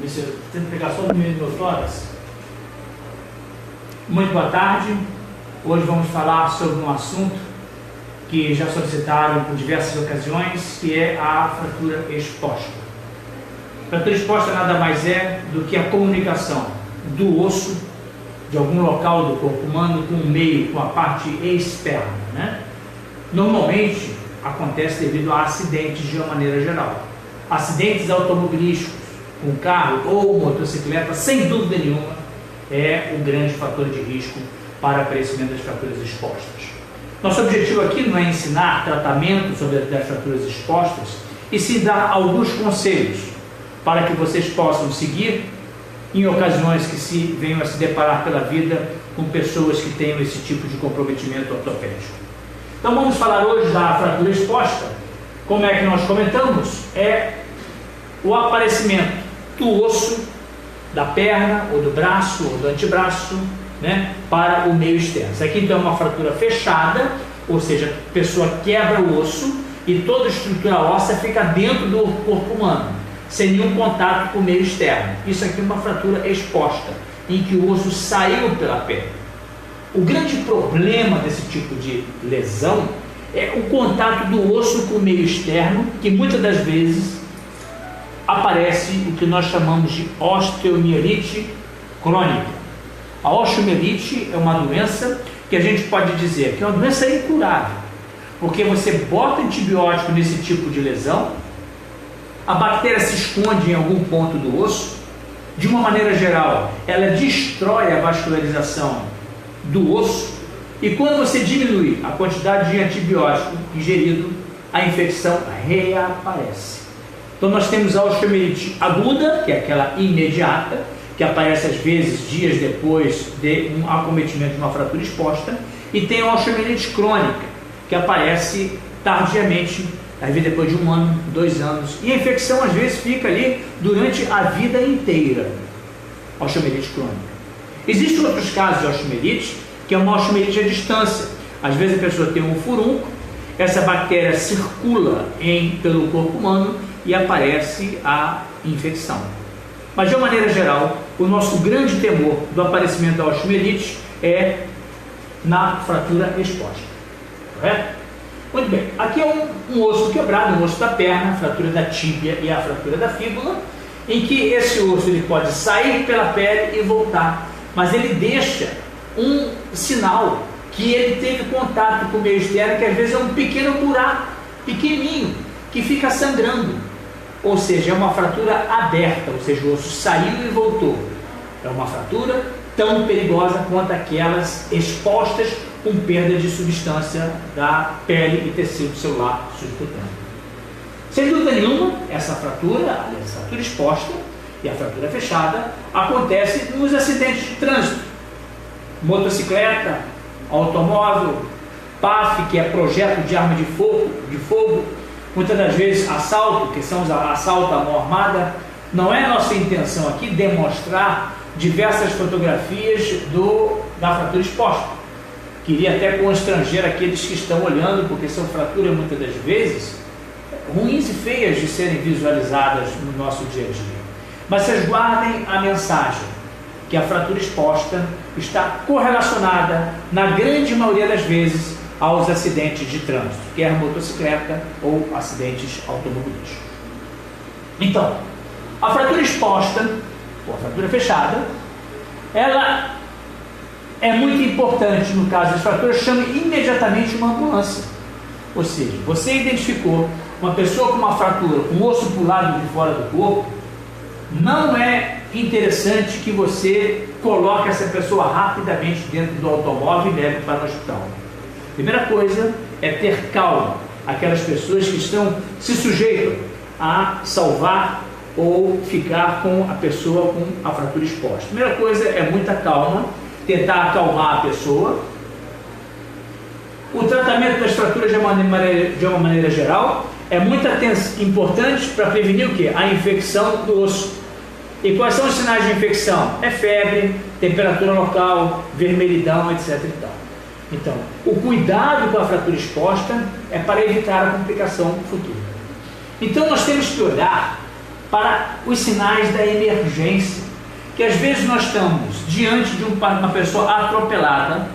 Tento pegar só no meio do meu tórax. Muito boa tarde. Hoje vamos falar sobre um assunto que já solicitaram por diversas ocasiões, que é a fratura exposta. A fratura exposta nada mais é do que a comunicação do osso de algum local do corpo humano com o meio, com a parte externa, né? Normalmente acontece devido a acidentes de uma maneira geral. Acidentes automobilísticos, com carro ou motocicleta, sem dúvida nenhuma, é o grande fator de risco para o aparecimento das fraturas expostas. Nosso objetivo aqui não é ensinar tratamento sobre as fraturas expostas, e sim dar alguns conselhos para que vocês possam seguir em ocasiões que venham a se deparar pela vida com pessoas que tenham esse tipo de comprometimento ortopédico. Então vamos falar hoje da fratura exposta. Como é que nós comentamos? É o aparecimento do osso da perna, ou do braço, ou do antebraço, né, para o meio externo. Isso aqui então é uma fratura fechada, ou seja, a pessoa quebra o osso e toda a estrutura óssea fica dentro do corpo humano, sem nenhum contato com o meio externo. Isso aqui é uma fratura exposta, em que o osso saiu pela pele. O grande problema desse tipo de lesão é o contato do osso com o meio externo, que muitas das vezes aparece o que nós chamamos de osteomielite crônica. A osteomielite é uma doença que a gente pode dizer que é uma doença incurável, porque você bota antibiótico nesse tipo de lesão, a bactéria se esconde em algum ponto do osso, de uma maneira geral, ela destrói a vascularização do osso, e quando você diminui a quantidade de antibiótico ingerido, a infecção reaparece. Então nós temos a osteomielite aguda, que é aquela imediata, que aparece às vezes dias depois de um acometimento de uma fratura exposta, e tem a osteomielite crônica, que aparece tardiamente, às vezes depois de 1 ano, 2 anos, e a infecção às vezes fica ali durante a vida inteira. Osteomielite crônica. Existem outros casos de osteomielite, que é uma osteomielite à distância. Às vezes a pessoa tem um furúnculo, essa bactéria circula pelo corpo humano e aparece a infecção. Mas de uma maneira geral, o nosso grande temor do aparecimento da osteomielite é na fratura exposta. Correto? Muito bem, aqui é um osso quebrado, um osso da perna, a fratura da tíbia e a fratura da fíbula, em que esse osso ele pode sair pela pele e voltar, mas ele deixa um sinal que ele teve contato com o meio externo, que às vezes é um pequeno buraco, pequenininho, que fica sangrando. Ou seja, é uma fratura aberta, ou seja, o osso saiu e voltou. É uma fratura tão perigosa quanto aquelas expostas com perda de substância da pele e tecido celular subcutâneo. Sem dúvida nenhuma, essa fratura exposta e a fratura fechada acontece nos acidentes de trânsito, motocicleta, automóvel, PAF, que é projeto de arma de fogo, muitas das vezes assalto, que são assalto à mão armada. Não é nossa intenção aqui demonstrar diversas fotografias da fratura exposta. Queria até constranger aqueles que estão olhando, porque são fraturas muitas das vezes ruins e feias de serem visualizadas no nosso dia a dia. Mas vocês guardem a mensagem, que a fratura exposta está correlacionada, na grande maioria das vezes, aos acidentes de trânsito, quer motocicleta ou acidentes automobilísticos. Então, a fratura exposta, ou a fratura fechada, ela é muito importante no caso das fraturas, chame imediatamente uma ambulância. Ou seja, você identificou uma pessoa com uma fratura, com o osso pulado de fora do corpo, não é interessante que você coloque essa pessoa rapidamente dentro do automóvel e leve para o hospital. Primeira coisa é ter calma. Aquelas pessoas que se sujeitam a salvar ou ficar com a pessoa com a fratura exposta. Primeira coisa é muita calma, tentar acalmar a pessoa. O tratamento das fraturas de uma maneira geral é muito importante para prevenir o quê? A infecção do osso. E quais são os sinais de infecção? É febre, temperatura local, vermelhidão, etc. Então, o cuidado com a fratura exposta é para evitar a complicação futura. Então, nós temos que olhar para os sinais da emergência, que às vezes nós estamos diante de uma pessoa atropelada,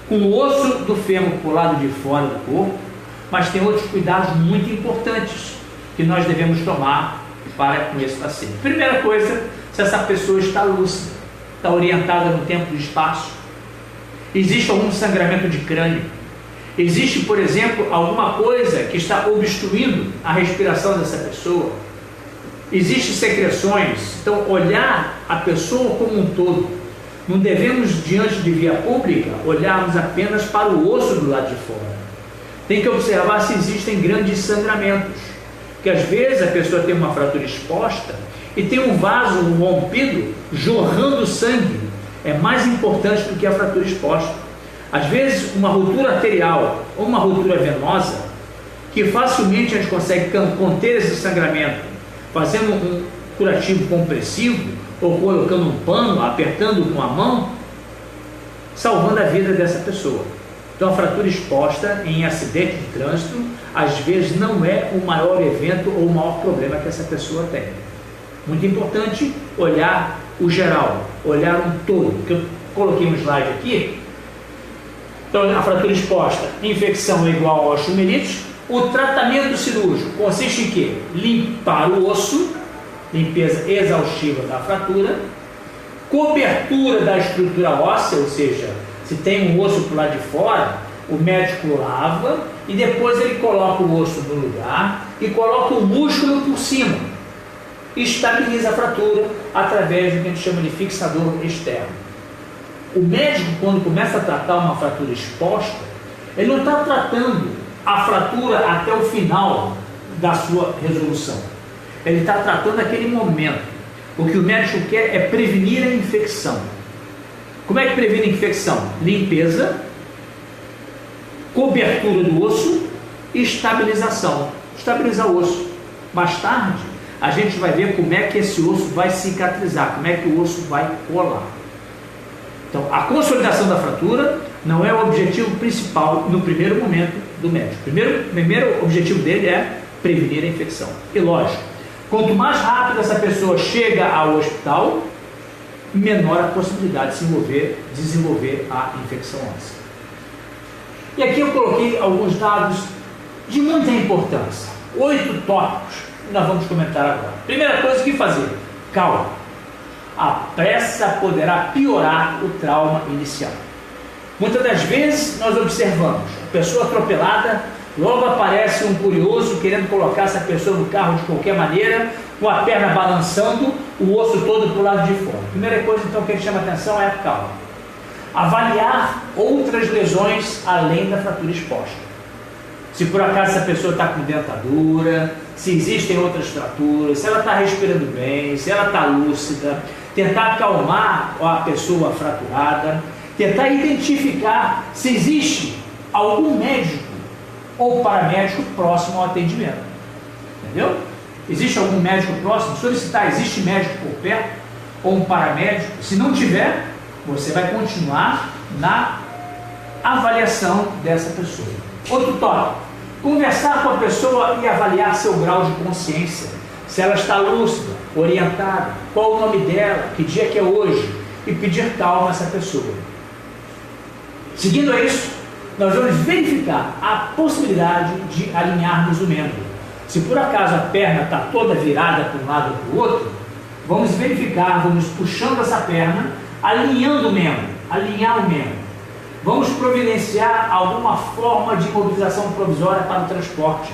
com o osso do fêmur para o lado de fora do corpo, mas tem outros cuidados muito importantes que nós devemos tomar para com esse paciente. Primeira coisa, se essa pessoa está lúcida, está orientada no tempo e espaço, existe algum sangramento de crânio, existe, por exemplo, alguma coisa que está obstruindo a respiração dessa pessoa, existem secreções. Então, olhar a pessoa como um todo. Não devemos, diante de via pública, olharmos apenas para o osso do lado de fora. Tem que observar se existem grandes sangramentos, que às vezes a pessoa tem uma fratura exposta e tem um vaso rompido jorrando sangue. É mais importante do que a fratura exposta. Às vezes, uma ruptura arterial ou uma ruptura venosa, que facilmente a gente consegue conter esse sangramento, fazendo um curativo compressivo, ou colocando um pano, apertando com a mão, salvando a vida dessa pessoa. Então, a fratura exposta em acidente de trânsito, às vezes não é o maior evento ou o maior problema que essa pessoa tem. Muito importante olhar o geral, olhar um todo, que eu coloquei um slide aqui. Então, a fratura exposta, infecção é igual a osteomielite. O tratamento cirúrgico consiste em quê? Limpar o osso, limpeza exaustiva da fratura, cobertura da estrutura óssea, ou seja, se tem um osso para o lado de fora, o médico lava e depois ele coloca o osso no lugar e coloca o músculo por cima e estabiliza a fratura através do que a gente chama de fixador externo. O médico, quando começa a tratar uma fratura exposta, ele não está tratando a fratura até o final da sua resolução. Ele está tratando aquele momento. O que o médico quer é prevenir a infecção. Como é que previne a infecção? Limpeza, cobertura do osso e estabilização. Estabilizar o osso. Mais tarde, a gente vai ver como é que esse osso vai cicatrizar, como é que o osso vai colar. Então, a consolidação da fratura não é o objetivo principal no primeiro momento do médico. O primeiro objetivo dele é prevenir a infecção. E lógico, quanto mais rápido essa pessoa chega ao hospital, menor a possibilidade de desenvolver a infecção óssea. E aqui eu coloquei alguns dados de muita importância. 8 tópicos que nós vamos comentar agora. Primeira coisa que fazer: calma. A pressa poderá piorar o trauma inicial. Muitas das vezes nós observamos a pessoa atropelada, logo aparece um curioso querendo colocar essa pessoa no carro de qualquer maneira, com a perna balançando, o osso todo para o lado de fora. Primeira coisa então que a gente chama atenção é a calma. Avaliar outras lesões além da fratura exposta. Se por acaso essa pessoa está com dentadura, se existem outras fraturas, se ela está respirando bem, se ela está lúcida, tentar acalmar a pessoa fraturada, tentar identificar se existe algum médico ou paramédico próximo ao atendimento. Entendeu? Existe algum médico próximo? Solicitar, existe médico por perto ou um paramédico? Se não tiver, você vai continuar na avaliação dessa pessoa. Outro tópico: conversar com a pessoa e avaliar seu grau de consciência. Se ela está lúcida, orientada, qual o nome dela, que dia que é hoje, e pedir calma a essa pessoa. Seguindo a isso, nós vamos verificar a possibilidade de alinharmos o membro. Se por acaso a perna está toda virada para um lado ou para o outro, vamos verificar, vamos puxando essa perna, alinhando o membro, alinhar o membro. Vamos providenciar alguma forma de imobilização provisória para o transporte.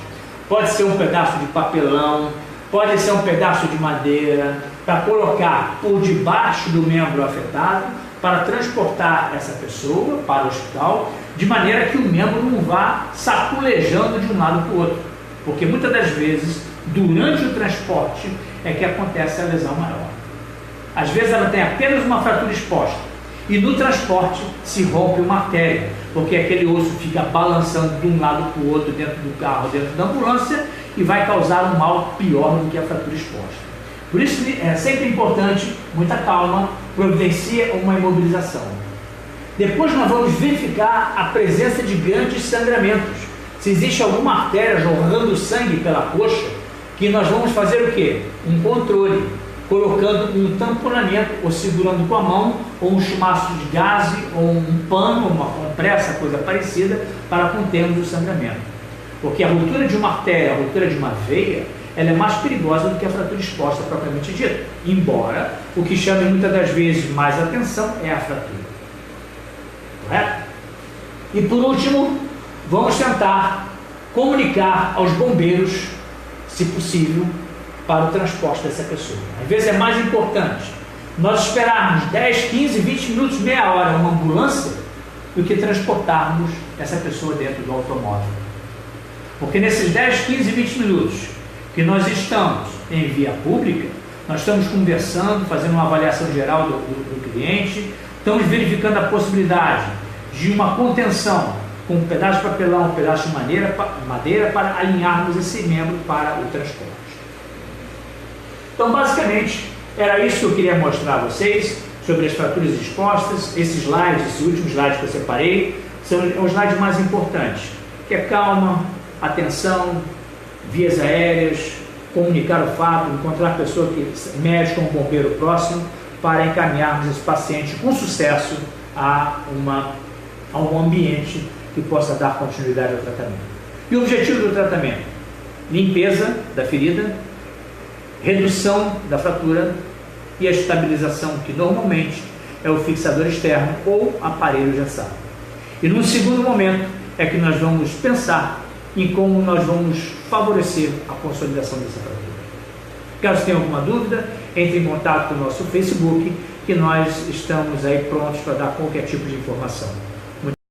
Pode ser um pedaço de papelão, pode ser um pedaço de madeira, para colocar por debaixo do membro afetado, para transportar essa pessoa para o hospital, de maneira que o membro não vá saculejando de um lado para o outro. Porque muitas das vezes, durante o transporte, é que acontece a lesão maior. Às vezes ela tem apenas uma fratura exposta, e no transporte se rompe uma artéria, porque aquele osso fica balançando de um lado para o outro dentro do carro, dentro da ambulância, e vai causar um mal pior do que a fratura exposta. Por isso é sempre importante, muita calma, providencia uma imobilização. Depois nós vamos verificar a presença de grandes sangramentos. Se existe alguma artéria jorrando sangue pela coxa, que nós vamos fazer o quê? Um controle, colocando um tamponamento, ou segurando com a mão, ou um chumaço de gaze, ou um pano, uma compressa, coisa parecida, para contermos o sangramento. Porque a ruptura de uma artéria, a ruptura de uma veia, ela é mais perigosa do que a fratura exposta propriamente dita, embora o que chame muitas das vezes mais atenção é a fratura. Correto? E por último, vamos tentar comunicar aos bombeiros, se possível, para o transporte dessa pessoa. Às vezes é mais importante nós esperarmos 10, 15, 20 minutos, meia hora uma ambulância do que transportarmos essa pessoa dentro do automóvel. Porque nesses 10, 15, 20 minutos que nós estamos em via pública, nós estamos conversando, fazendo uma avaliação geral do cliente, estamos verificando a possibilidade de uma contenção com um pedaço de papelão, um pedaço de madeira para alinharmos esse membro para o transporte. Então, basicamente, era isso que eu queria mostrar a vocês sobre as fraturas expostas. Esses slides, esse último slide que eu separei, são os slides mais importantes, que é calma, atenção, vias aéreas, comunicar o fato, encontrar a pessoa que médico ou um bombeiro próximo, para encaminharmos esse paciente com sucesso a um ambiente que possa dar continuidade ao tratamento. E o objetivo do tratamento? Limpeza da ferida, redução da fratura e a estabilização, que normalmente é o fixador externo ou aparelho engessado. E num segundo momento é que nós vamos pensar em como nós vamos favorecer a consolidação dessa fratura. Caso tenha alguma dúvida, entre em contato com o nosso Facebook, que nós estamos aí prontos para dar qualquer tipo de informação.